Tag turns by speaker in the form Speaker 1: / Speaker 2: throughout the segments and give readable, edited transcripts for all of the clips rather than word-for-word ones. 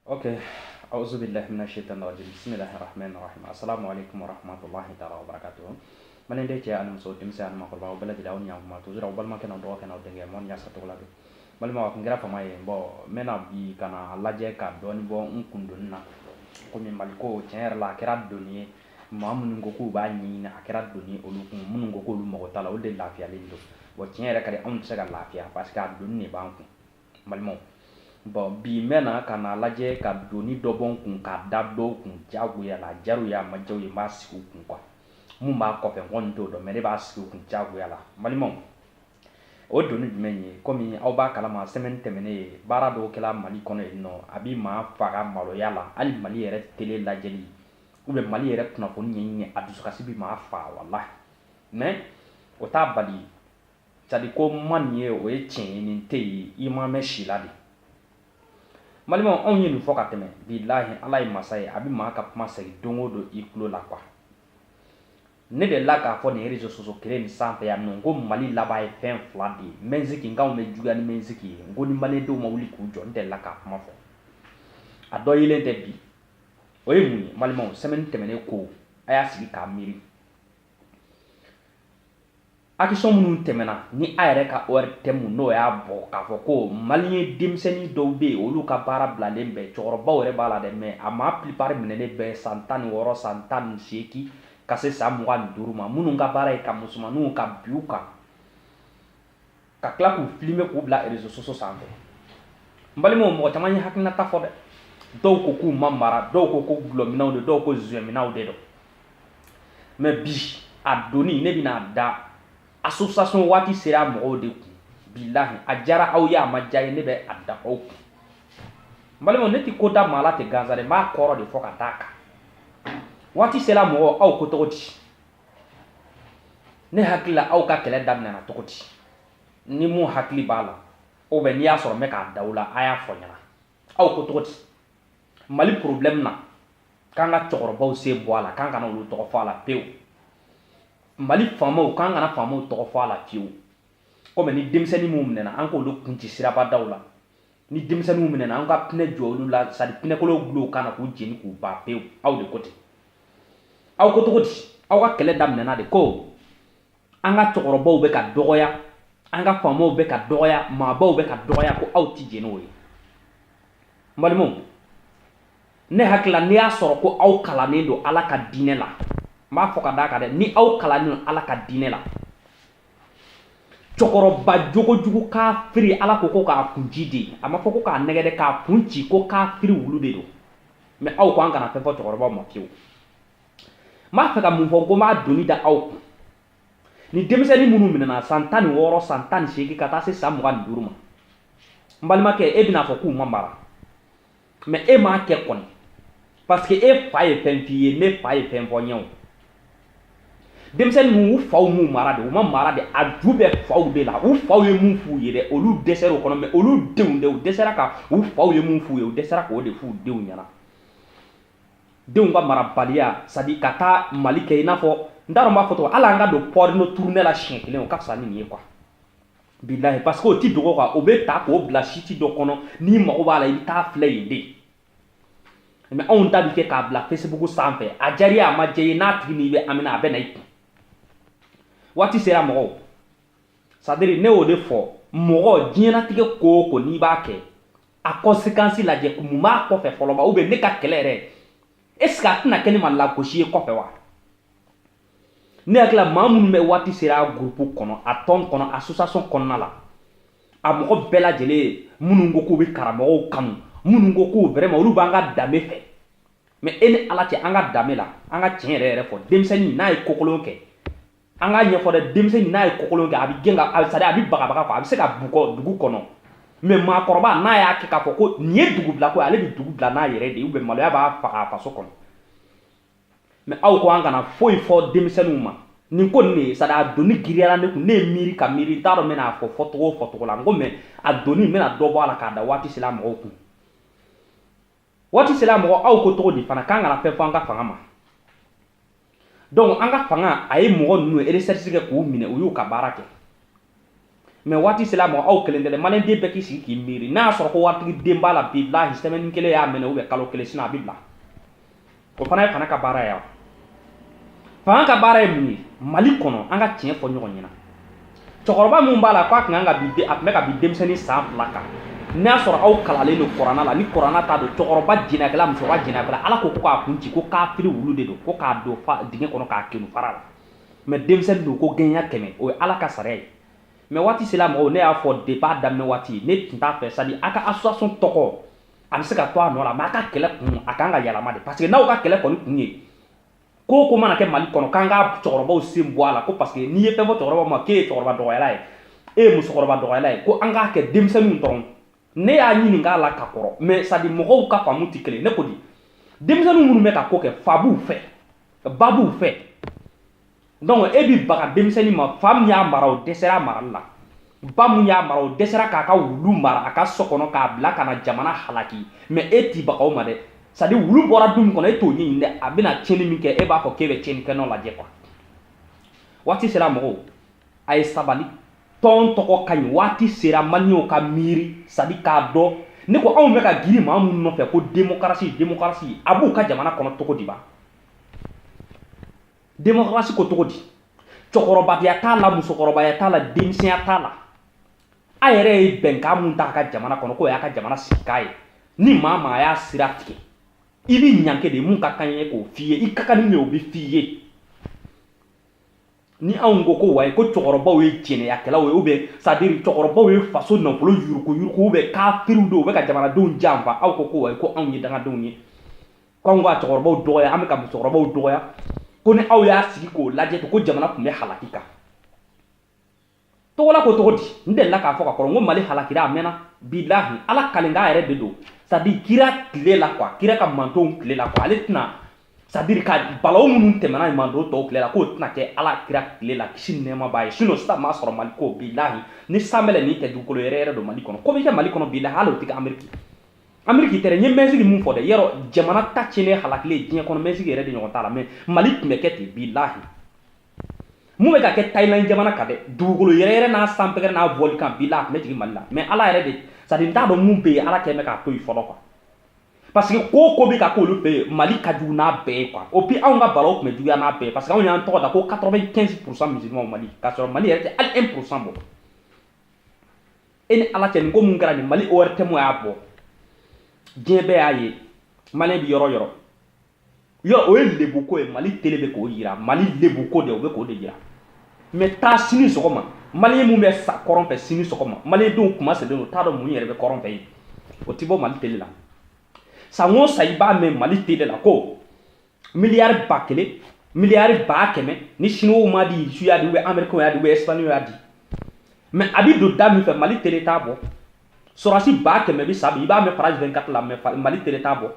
Speaker 1: Oke, auzubillahi minasyaitonirrajim. Bismillahirrahmanirrahim. Assalamualaikum warahmatullahi taala wabarakatuh. Manen de an muso timsa an makol ba bala dilaw nya ma to zura bal makana do kana de mon ya sa to ladu. Bal ma ko ngira fama ye bo mena bi kana laje ka do ni bo nkundun na. Ko mi maliko cenyer la kira doni ma mun ngo ku ba ni na kira doni olu kun mun ngo ko lu mo tala o de lafiya lindo. Bo cenyer ka de on se ga lafiya parce que doni ba kun. Malmo bon bi mena kana laje ka doni dobon kun ka dabdo kun jaguya la jaruya ma jawi ma siku kun kwa mu ma ko fe ngondo do me ne ba siku kun jaguya la malimon o doni menye komi aw ba kala ma semen temene bara do kala mali kono no abi ma faga malo yala ali mali yere tele lajeli ou be mali yere tuna ko nyenye adusu kasibi ma fa wallahi mais o ta bali tadi ko manye o e chen ni te ima me shiladi malima on yenu foka teme billahi allah masai abi ma ka kuma sai dongo do ikulo la kwa ne de la ka fo ne réseaux sociaux kire ni sanfɛ ya no ngo mali laba e fen fladi menziki ngaw me juga ni menziki ngo ni mali do ma wuli ku jo nde la ka kuma fo ado yile de bi o ye muni malima semaine temene ko aya sigi ka miri action munun temena ni ayere ka or temu no ya bo ka fo ko malien dimseni do be olu ka bara blalen be chorba ore bala de me ama plupart menene be santan woro santan sheki kase samwan duruma munun ka bara e ka musumanu ka biuka ka kla ku filme ko bla réseaux sociaux santo mbali mo tamani hakina ta fo de do ko ku mamara do ko ko glomina do ko zuemina de do me bi adoni ne bina da association wati sera mo de ku billahi ajara aw ya majay ne be adda o mbale mo neti ko da mala te ganzare ma koro de foka daka wati sera mo aw ko toti ne hakila aw ka kele damna na toti ni mu hakli bala o be ni ya soro me ka dawla aya fonyana aw ko toti mali problème na kanga chokoro baw se boala kanga na lu to fala peu mali famo kan kana famo to fa la fiu comme ni demseni mum nena anko lu kunti siraba dawla ni demseni mum nena anka pine jolu la sadi pine ko lo glo kana ku jeni ku ba peu aw de côté aw ko to aw ka kele dam nena de ko anga tokoro baw be ka dogoya anga famo be ka dogoya ma baw be ka dogoya ko aw ti jeni we mali mum ne hakla ni asoro ko aw kala ne do ala ka dine la ma foka daka de ni aw kalani ala ka dine la chokoro ba jogo jugu ka firi ala ko ka kunjidi ama foko ka negede ka punchi ko ka firi wulude do me aw ko angana fe fo chokoro ba ma fiu ma feka mun fo ko ma doni da aw ni demiseni munu minana santani woro santani sheki kata se samuga nduruma mbalima ke e bina fo ku mambara me e ma ke koni parce que e fa e fen fiye ne fa e fen fo nyaw demsen mu faw mu marade o ma marade adube faw de la o faw ye mu fu ye de olu desero kono me olu deunde o desera ka o faw ye mu fu ye o desera ko de fu deu nyana deun ba marabalia sadi kata malike ina fo ndaro ma foto ala nga do porno tourner la chien kelen o ka sani ni quoi billahi parce que o ti dogo ka o be ta ko bla shiti do kono ni ma o bala i ta flay de mais on ta bi ke ka bla Facebook sanfɛ a jariya ma je na tigi be amina abena i wati sera mo sadiri ne o de fo mo diena tige ko ni ba ke a conséquence la je kumu ma ko fe folo ba o be ne ka kelere est ce que na keni ma la ko shi ko fe wa ne akla mamun me wati sera groupe kono a ton kono association kono la a mo bela jele munungo ko be karamo kanu munungo ko vraiment olu banga dame fe mais ene ala ti anga dame la anga tien re fo demseni na e kokolo ke anga nye fo de demseni na e kokolo ke abi genga abi sade abi baga ko abi se ka buko dugu kono mais ma korba na ya ke ka fo ko nie dugu bla ko ale bi dugu bla na yere de ube malo ya ba faga faso kono mais aw ko anga na fo demseni ma ni ko ne sada doni giriara ne ku ne miri ka miri taro mena fo foto la ngome adoni mena dobo ala ka da wati sila mo ku wati sila mo aw ko to di fana kanga na fe fanga fanga ma donc anga fanga ay mo nu recherche ke ko mine uyu ka barake mais waati sela mo aw kelen de malen de beki si ki miri na so ko waati demba la billahi semaine kele ya mena ube kalo kele sina bibla ko fana fana ka bara ya fana ka bara e muni mali kono anga tien fo nyogo nyina chokoroba mun bala kwa kanga bi a me ka bi demseni sa plaka na so aw kalale no korana la ni korana ta do chokoroba jina kala mso wa jina kala ala ko a kunci ko ka firi wulu de do ko ka do fa dinge kono ka kenu farala mais demsen do ko genya keme o ala ka sare mais wati sila mo ne a fo débat damé wati ne tinta fe sadi aka association toko am se ka to no la maka kele kun akanga yala made parce que na o ka kele ko ni kunye ko mana ke mali kono kanga chokoroba o simbo ala ko parce que ni ye pe vo chokoroba ma ke chokoroba do yala e muso chokoroba do yala ko anga ke demsen ton ne ya nyini ngala ka koro mais sadi mo ka famu tikele ne ko di demsen munu me ka ko ke fabu fe babu fe donc e bi baga demseni ma fam nya maraw desera maralla bam nya maraw desera ka wulu mara aka sokono ka bla kana jamana halaki mais e ti bagaw ma de ça dit wulu bora dum kono e to nyi ne abina cheni mi ke e ba ko kebe cheni ke non la je quoi wati sera mo ay sabali ton to ko kany wati sera manyo ka miri sadi ka do ne ko aw me ka giri ma mun no fe ko démocratie abu ka jamana kono to ko diba démocratie ko togodi chokoroba ya tala musokoroba ya tala demsi ya tala ayere benka mun ta ka jamana kono ko ya ka jamana sikai ni mama ya siratike ibi nyanke de mun ka kanye ko fiye ikaka ni me obi fiye ni ango ko way ko chokoroba we jene ya kala we obe sadiri chokoroba we faso no polo yuruko be ka firu do be ka jamana don jamba aw ko way ko anyi danga don ni ko ngwa chokoroba do ya ameka musokoroba do ya ko ne aw ya sigi ko laje to ko jamana kun be halakika to wala ko to di ndella ka fo ka ko ngo mali halakira amena billahi ala kalenga ere de do sadi kira klela kwa kira ka manton klela kwa aletna sadi ka balaw munun temana mando to klela ko tna ke ala kira klela kishinne ma baye sino sta ma soro mali ko billahi ni samele ni te du ko ere do mali kono ko be mali kono billahi halo tika ameriki tere nye mesigi mun fode yero jamana tachine halakile dinya kono mesigi ere de nyon tala me malik meketi billahi mu be ka ke Thailand jamana kade dugolo yere na sampegere na volcan billahi me jigi malla mais ala ere de ça dit ndado mun be ala ke me ka to ifolo quoi parce que ko be ka ko lu be malik ka du na be quoi au pi on ga balo me du ya na be parce que on y a to da ko 95% musulmans au Mali ka so Mali ere al 1% bo en ala chen ko mun gara ni Mali o erte mo ya bo jebe aye malen bi yoro yo o lebu ko e mali telebe ko yira mali lebu ko de o be ko de yira mais ta sini sokoma mali mu be sa korompe sini sokoma mali don kuma se de ta do mu yere be korompe o tibo mali tele la sa ngo sai ba me mali tele la ko milliard bakele milliard ba keme ni chino ma di su ya di we american ya di we espagnol ya di mais abi do dami fe mali tele tabo sorasi ba keme bi sabi ba me page 24 la me mali tele tabo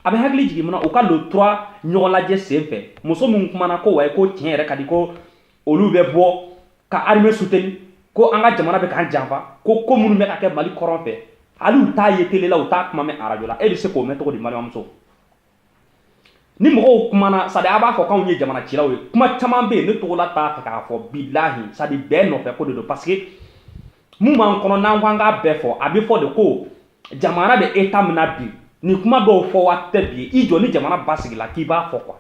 Speaker 1: abe hagli jigi mona o ka le 3 nyola je sempe muso mun kuma na ko way ko tiere kadi ko olu be bo ka armée soutenu ko anga jamana be kan jamfa ko munu me ka ke mali korompe alu ta yetele la o ta kuma me arajo la e se ko me to di mali amso ni mo kuma na sade aba ko kan ye jamana chila we kuma tamambe ne to la ta ka fo billahi sade be no fe ko de parce que mu man kono na nganga be fo abi fo de ko jamana be etat mena bi ni kuma do fo wa tebi ijo ni jamana basigi la ki ba fo quoi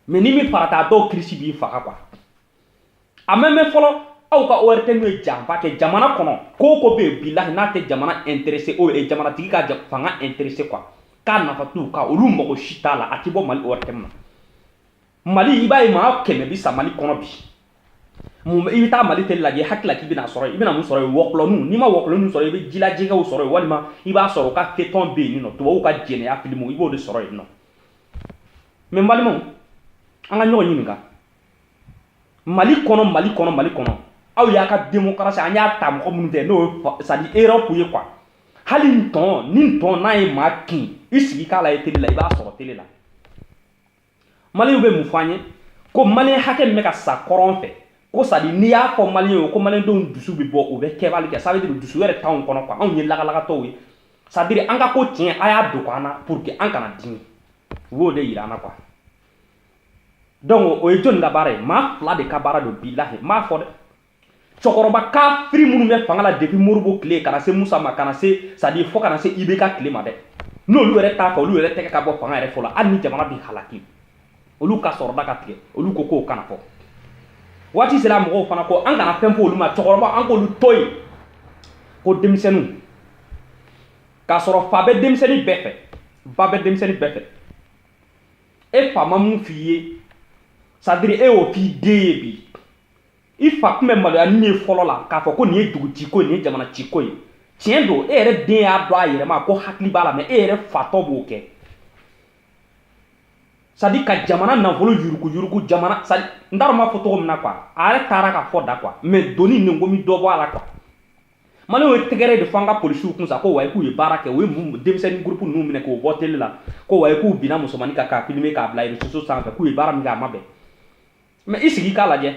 Speaker 1: mais ni mi parata do krisi bi fa quoi ameme folo aw ka orte no jamba ke jamana kono ko be billahi na te jamana intéressé o e jamana tigi ka fanga intéressé quoi ka na fa tu ka olu mo ko shitala atibo mali orte mali iba ma keme bi sa mali kono bi mu ibita mali tel la je hakla ki bina soro ibina mu soro woklo nu ni ma woklo nu soro be jila jega o soro walima iba soro ka feton be ni no to ka jene ya filmu ibo de soro no me mali mo anga nyo nyinga mali kono aw ya ka démocratie anya tam ko mun de no ça dit Europe ye quoi halin ton nin ton na e makin isigi kala e tele la iba soro tele la mali be mu fanye ko mali hake me ka sa koron fe ko ça dit ni ya ko mali ko mali don dusu bi bo o be kebal ke ça veut dire dusu yere taw kono quoi on ye laga to wi ça dire anga ko tien aya do kana pour que an kana dimi wo de irana quoi donc o ejon da bare ma fla de kabara do billahi ma fo cɔkɔrɔba kafiri minnu bɛ fanga la depuis Moribo tile kana se Musa ma kana se c'est à dire fo kana se IBK tile ma dɛ n'olu yɛrɛ t'a fɛ olu yɛrɛ tɛgɛ ka bɔ fanga yɛrɛ fɔlɔ hali ni jamana bi halaki olu ka sɔrɔda ka tigɛ olu ko k'o kana fɔ waati sera mɔgɔw fana ko an kana fɛn fɔ olu ma cɔkɔrɔba an k'olu to yen ko denmisɛnninw k'a sɔrɔ fa bɛ denmisɛnnin bɛɛ fɛ ba bɛ denmisɛnnin bɛɛ fɛ e fa ma mun f'i ye c'est à dire e y'o f'i den ye bi i fa tun bɛ maloya ni ye fɔlɔ la k'a fɔ ko nin ye dugu ciko ye nin ye jamana ciko ye tiɲɛ don e yɛrɛ den y'a dɔn a yɛrɛ ma ko hakili b'a la mais e yɛrɛ fatɔ b'o kɛ c'est à dire ka jamana nafolo yurugu jamana c'est à dire n t'a dɔn n b'a fɔ cogo min na quoi a yɛrɛ taara ka fɔ da quoi mais doni nin ko mi dɔ bɔ a la quoi maliyɛnw ye tɛgɛrɛ de fɔ an ka polisiw kun sa ko wayi k'u ye baara kɛ u ye denmisɛnnin groupe ninnu minɛ k'o bɔ télé la ko wayi k'u binna musomanin kan k'a filmer k'a bila réseaux sociaux sanfɛ k'u ye baara min kɛ a ma bɛn mais i sigi k'a lajɛ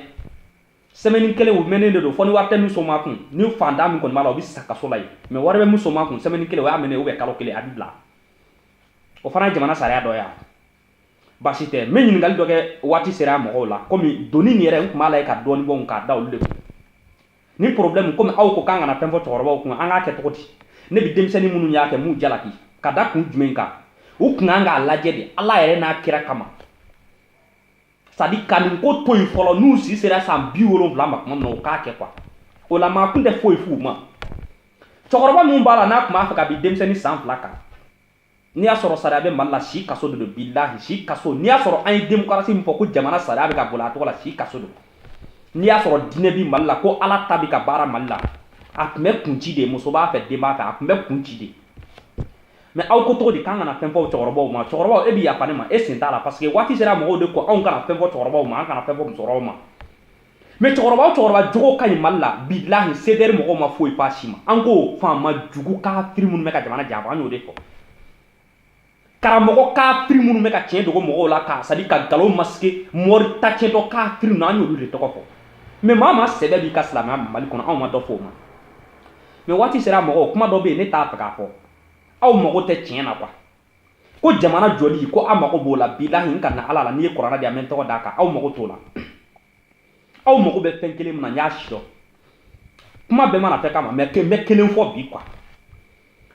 Speaker 1: semaine kelen u mɛnnen de don fɔ ni wari tɛ min sɔnma kun ni fantan min kɔni b'a la o bɛ sa kaso la yen mais wari bɛ min sɔnma kun semaine kelen o y'a minɛ ou bien kalo kelen a bɛ bila o fana ye jamana sariya dɔ ye a baasi tɛ n bɛ ɲininkali dɔ kɛ waati sera mɔgɔw la komi doni nin yɛrɛ n tun b'a la ka dɔɔni bɔ k'a da olu de kun ni problème komi aw ko k'an kana fɛn fɔ cɛkɔrɔbaw kun an k'a kɛ cogo di ne bɛ denmisɛnnin minnu y'a kɛ m'u jalaki ka da kun jumɛn kan u kun kan k'a lajɛ de ala yɛrɛ n'a kira kama c'est à dire ka nin ko to yen fɔlɔ n'u si sera san 70 ma tuma min na o k'a kɛ quoi o la maa kun tɛ foyi f'u ma cɛkɔrɔba min b'a la n'a tun b'a fɛ ka bin denmisɛnnin san 2 kan n'i y'a sɔrɔ sariya bɛ Mali la si kaso de don bilahi si kaso n'i y'a sɔrɔ an ye démocratie min fɔ ko jamana sariya bɛ ka boli a tɔgɔ la si kaso don n'i y'a sɔrɔ diinɛ bi Mali la ko ala ta bɛ ka baara Mali la a tun bɛ kun ci de muso b'a fɛ den b'a fɛ a tun bɛ kun ci de mais aw ko cogo di k'an kana fɛn fɔ cɛkɔrɔbaw ma cɛkɔrɔbaw e bɛ yafa ne ma e sen t'a la parce que waati sera mɔgɔw de ko anw kana fɛn fɔ cɛkɔrɔbaw ma an kana fɛn fɔ musokɔrɔbaw ma mais cɛkɔrɔba jogo ka ɲi Mali la bilahi CDR mɔgɔw ma foyi f'a si ma an ko faama jugu kafiri minnu bɛ ka jamana janfa an y'o de fɔ karamɔgɔ kafiri minnu bɛ ka tiɲɛ dogo mɔgɔw la ka c'est à dire ka nkalon masquer mɔri tacɛtɔ kafiri ninnu an y'olu de tɔgɔ fɔ mais maa ma sɛbɛ b'i ka silamɛya Mali kɔnɔ anw ma dɔ fɔ o ma mais waati sera mɔgɔw kuma dɔ bɛ yen ne t'a fɛ k'a fɔ aw mago tɛ tiɲɛ na quoi ko jamana jɔli ko aw mago b'o la bilahi n ka na ala la n'i ye kuranna di yan n bɛ n tɔgɔ d'a kan aw mago t'o la aw mago bɛ fɛn kelen min na n y'a si dɔn kuma bɛɛ mana fɛ kama mais n bɛ kelen fɔ bi quoi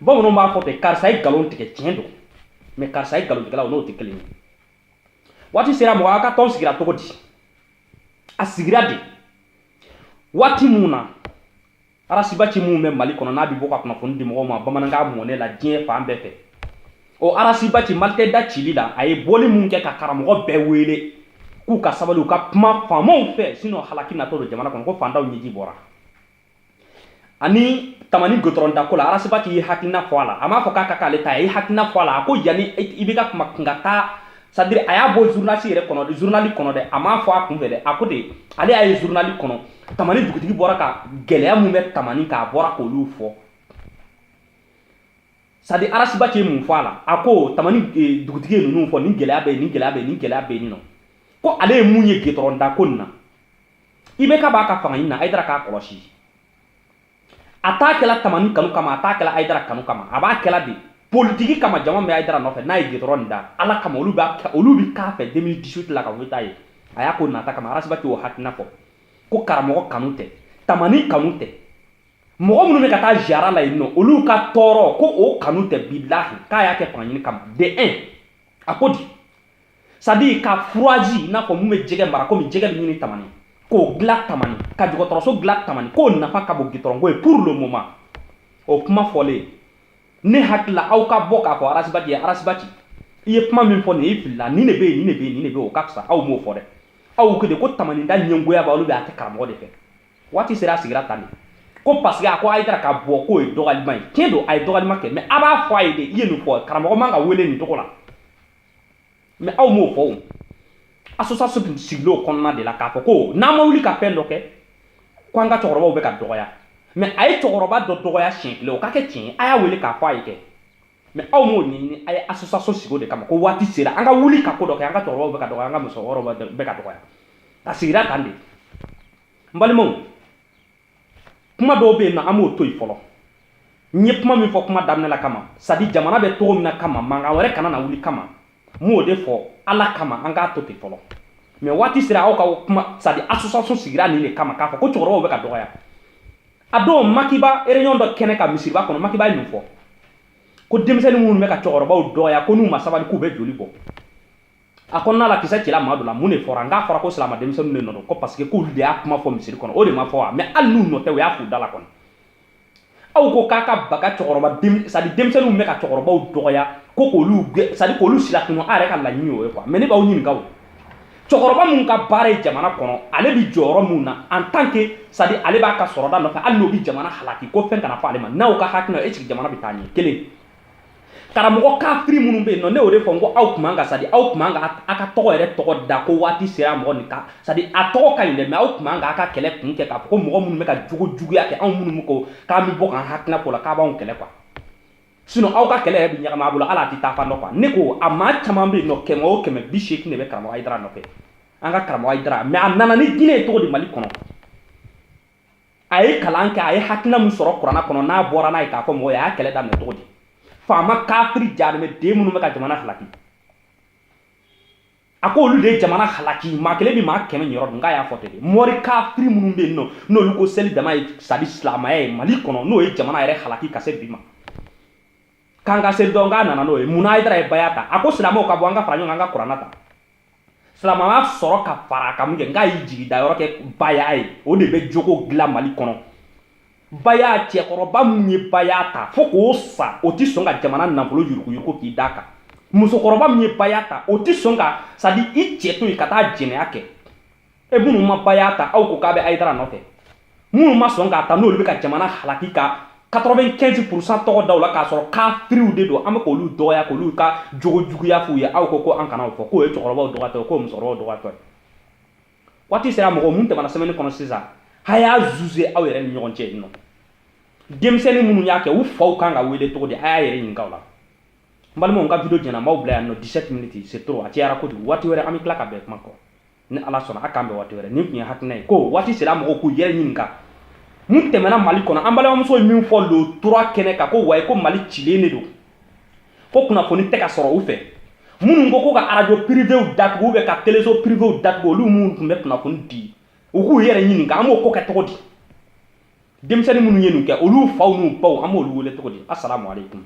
Speaker 1: bamananw b'a fɔ ten karisa ye nkalon tigɛ tiɲɛ don mais karisa ye nkalon tigɛla o n'o tɛ kelen ye waati sera mɔgɔ a ka tɔn sigira cogo di a sigira de waati mun na arasibaci mun bɛ Mali kɔnɔ n'a bɛ bɔ ka kunnafoni di mɔgɔw ma bamanankan mɔnɛ la diɲɛ fan bɛɛ fɛ o arasibaci Mali tɛ da cili la a ye bɔli mun kɛ ka karamɔgɔ bɛɛ wele k'u ka sabali u ka kuma faamaw fɛ sinon halaki natɔ don jamana kɔnɔ ko fantanw ɲɛji bɔra ani tamani goudron dako la arasibaci ye hakilina fɔ a la a m'a fɔ k'a ka k'ale ta ye hakilina fɔ a la a ko yanni i bɛ ka kuma kun ka taa c'est à dire a y'a bɔ journaliste yɛrɛ kɔnɔ journal kɔnɔ dɛ a m'a fɔ a kun fɛ dɛ a ko de ale y'a ye journal kɔnɔ tamani dugutigi bɔra ka gɛlɛya mun bɛ tamani k'a bɔra k'olu fɔ c'est à dire arasibaci ye mun fɔ a la a ko tamani dugutigi ye ninnu fɔ nin gɛlɛya bɛ yen nin gɛlɛya bɛ yen nin gɛlɛya bɛ yen nɔ ko ale ye mun ye goudron dako nin na IBK b'a ka fanga ɲini na Hayidara k'a kɔlɔsi a t'a kɛla tamani kanu kama a t'a kɛla Hayidara kanu kama a b'a kɛla de politique kama jama bɛ Hayidara nɔfɛ n'a ye goudron da ala kama olu bɛ k'a fɛ 2018 la ka fɔ ta ye a y'a ko nata kama arasibaci y'o hakilina fɔ ko karamɔgɔ kanu tɛ tamani kanu tɛ mɔgɔ minnu bɛ ka taa ziara la yen nɔ olu ka tɔɔrɔ ko o kanu tɛ bilahi k'a y'a kɛ fanga ɲini kama de 1 a ko di c'est à dire ka furaji i n'a fɔ mun bɛ jɛgɛ mara komi jɛgɛ bɛ ɲini tamani k'o dilan tamani ka dɔgɔtɔrɔso dilan tamani k'o nafa ka bon goudron ko ye pour le moment o kuma fɔlen ne hakili la aw ka bɔ k'a fɔ arasibaci ye arasibaci i ye kuma min fɔ nin ye filila nin de bɛ yen nin de bɛ yen nin de bɛ yen o ka fisa aw m'o fɔ dɛ aw ko de ko tamani da ɲɛngoya b'a olu bɛ a kɛ karamɔgɔ de fɛ waati sera a sigira tan de ko parce que a ko Hayidara ka bɔ k'o ye dɔgɔlima ye tiɲɛ don a ye dɔgɔlima kɛ mais a b'a fɔ a ye de i ye nin fɔ karamɔgɔ man ka wele nin cogo la mais aw m'o fɔ o association sigilo kɔnɔna de la k'a fɔ ko n'an ma wuli ka fɛn dɔ kɛ ko an ka cɛkɔrɔbaw bɛ ka dɔgɔya mais a ye cɛkɔrɔba dɔ dɔgɔya siɲɛ kelen o ka kɛ tiɲɛ a y'a wele k'a fɔ a ye kɛ mais aw m'o ɲɛɲini a ye association sigi o de kama ko waati sera an ka wuli ka ko dɔ kɛ an ka cɛkɔrɔbaw bɛ ka dɔgɔya an ka musokɔrɔbaw bɛ ka dɔgɔya a sigira tan de n balimaw kuma dɔw bɛ yen nɔ an b'o to yen fɔlɔ n ye kuma min fɔ kuma daminɛ la kama c'est à dire jamana bɛ cogo min na kama mankan wɛrɛ kana na wuli kama n m'o de fɔ ala kama an k'a to ten fɔlɔ mais waati sera aw ka kuma c'est à dire association sigira ni le kama k'a fɔ ko cɛkɔrɔbaw bɛ ka dɔgɔya a don Makiba réunion dɔ kɛnɛ kan misiriba kɔnɔ Makiba ye nin fɔ ko denmisɛnnin minnu bɛ ka cɛkɔrɔbaw dɔgɔya ko n'u ma sabali k'u bɛ joli bɔ a kɔnɔna la kisɛ cila maa dɔ la mun de fɔra n k'a fɔra ko silama denmisɛnninw de nɔ don ko parce que k'olu de y'a kuma fɔ misiri kɔnɔ o de ma fɔ wa mais hali n'u nɔ tɛ u y'a f'u da la kɔnɔ aw ko k'a ka baga cɛkɔrɔba c'est à dire denmisɛnninw bɛ ka cɛkɔrɔbaw dɔgɔya ko k'olu c'est à dire k'olu silakunun a yɛrɛ ka laɲini o ye quoi mais ne b'aw ɲininka o cɛkɔrɔba mun ka baara ye jamana kɔnɔ ale bi jɔyɔrɔ mun na en tant que c'est à dire ale b'a ka sɔrɔda nɔfɛ hali n'o bi jamana halaki ko fɛn kana fɔ ale ma n'aw ka hakilina est ce que jamana bɛ taa ɲɛ kelen karamɔgɔ kafiri minnu bɛ yen nɔ ne y'o de fɔ n ko aw kun man ka c'est à dire aw kun man ka a ka tɔgɔ yɛrɛ tɔgɔ da ko waati sera mɔgɔ nin kan c'est à dire a tɔgɔ ka ɲi dɛ mais aw kun man ka a ka kɛlɛ kun kɛ k'a fɔ ko mɔgɔ minnu bɛ ka juguya kɛ anw minnu ko k'an bɛ bɔ k'an hakilina fɔ la k'a b'anw kɛlɛ quoi sinon aw ka kɛlɛ yɛrɛ bɛ ɲagami a bolo hali a tɛ taa fan dɔ quoi ne ko a maa caman bɛ yen nɔ 100 o 180 de bɛ karamɔgɔ Hayidara nɔfɛ an ka karamɔgɔ Hayidara mais a nana ni diinɛ ye cogo di Mali kɔnɔ a ye kalan kɛ a ye hakilina min sɔrɔ kuranna kɔnɔ n'a bɔra n'a ye k'a fɔ mɔgɔ ye a y'a kɛlɛ daminɛ cogo di faama kafiri jarimɛ den minnu bɛ ka jamana halaki a ko olu de ye jamana halaki maa kelen bɛ maa 100 ɲɔrɔ dun k'a y'a fɔ ten de mɔri kafiri minnu bɛ yen nɔ n'olu ko seli dama ye c'est à dire silamɛya ye Mali kɔnɔ n'o ye jamana yɛrɛ halaki ka se bi ma k'an ka seli dɔn k'a nana n'o ye munna Hayidara ye baya ta a ko silamɛw ka bɔ an ka fara ɲɔgɔn kan an ka kuranna ta silamɛya sɔrɔ ka fara a kan mun kɛ n k'a y'i jigi da yɔrɔ kɛ baya ye o de bɛ jogo dilan Mali kɔnɔ baya cɛkɔrɔba mun ye baya ta fo k'o sa o tɛ sɔn ka jamana nafolo yuruguyurugu k'i d'a kan musokɔrɔba min ye baya ta o tɛ sɔn ka c'est à dire i cɛ to yen ka taa jɛnɛya kɛ e minnu ma baya ta aw ko k'a bɛ Hayidara nɔfɛ minnu ma sɔn k'a ta n'olu bɛ ka jamana halaki ka 95% tɔgɔ da u la k'a sɔrɔ kafiriw de don an bɛ k'olu dɔgɔya k'olu ka jogo juguya f'u ye aw ko an kana o fɔ k'o ye cɛkɔrɔbaw dɔgɔtɔ ye k'o ye musokɔrɔbaw dɔgɔtɔ ye waati sera mɔgɔ mun tɛmɛna semaine kɔnɔ sisan a y'a juger aw yɛrɛ ni ɲɔgɔn cɛ yen nɔ denmisɛnnin minnu y'a kɛ u faw kan ka wele cogo di a y'a yɛrɛ ɲininka o la n balimaw n ka video jɛna n b'aw bila yan nɔ 17 minutes c'est trop a cayara kojugu waati wɛrɛ an bɛ tila ka bɛn kuma kɔ ni ala sɔnna a k'an bɛn waati wɛrɛ nin tun ye hakilina ye ko waati sera mɔgɔw k'u yɛrɛ ɲininka mun tɛmɛna Mali kɔnɔ an balimamuso ye min fɔ le 3 kɛnɛ kan ko wayi ko Mali cilen de don ko kunnafoni tɛ ka sɔrɔ u fɛ minnu ko ka radio privéw datugu ou bien ka téléso privéw datugu olu minnu tun bɛ kunnafoni di u k'u yɛrɛ ɲininka an b'o ko kɛ cogo di denmisɛnnin minnu ye nin kɛ olu faw n'u baw an b'olu wele cogo di assalamu alaikum